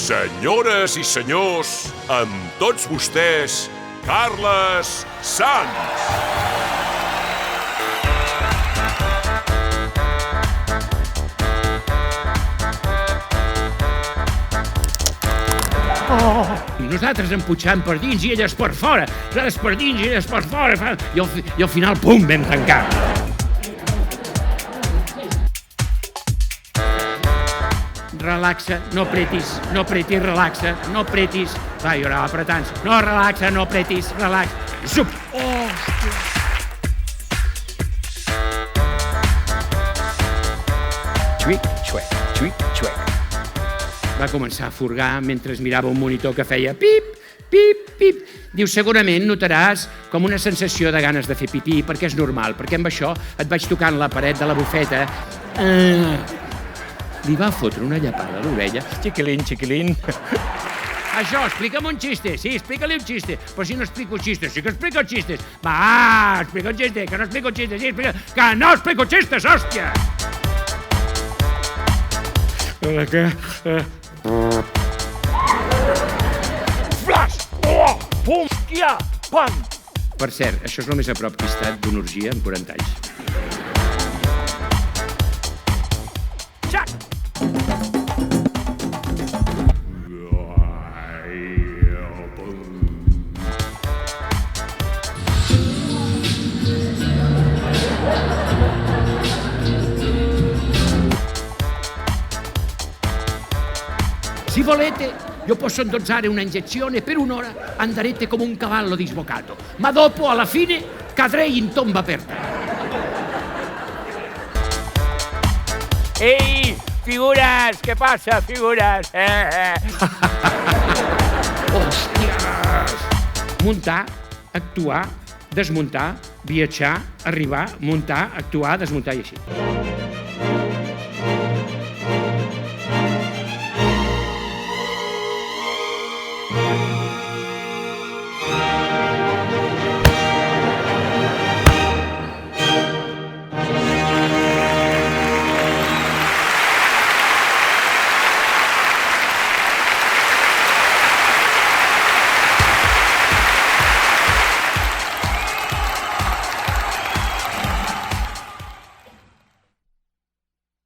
Senyores i senyors, amb tots vostès, Carles Sans. I nosaltres emputxant per dins i elles per fora. Nosaltres per dins i elles per fora. I al final, pum, vam tancar. Relaxa, no apretis, relaxa, no apretis. Va, jo anava apretant. No, relaxa, no apretis, relaxa. Sup! Hòstia! Xuic, xuec, xuic, xuec. Va començar a furgar mentre mirava un monitor que feia pip, pip, pip. Diu, segurament notaràs com una sensació de ganes de fer pipí, perquè és normal, perquè amb això et vaig tocant la paret de la bufeta. Li va fotre una llapada a l'orella. Chiquilín, chiquilín. Això, explica'm un xiste. Sí, explica-li un xiste. Però si no explico xistes, sí que explico xistes. Va, explica un xiste, que no explico xistes. Sí, explica... Que no explico xistes, hòstia! Flash! Oh! Pum! Hòstia! Pam! Per cert, això és el més a prop que he estat d'una orgia en 40 anys. Xac! Si volete, io posso indossare una iniezione per un'ora, andrete come un cavallo disbocato, ma dopo, alla fine, cadrei in tomba aperta. Ei, figures! Què passa, figures? Hòsties! Muntar, actuar, desmuntar, viatjar, arribar, muntar, actuar, desmuntar i així.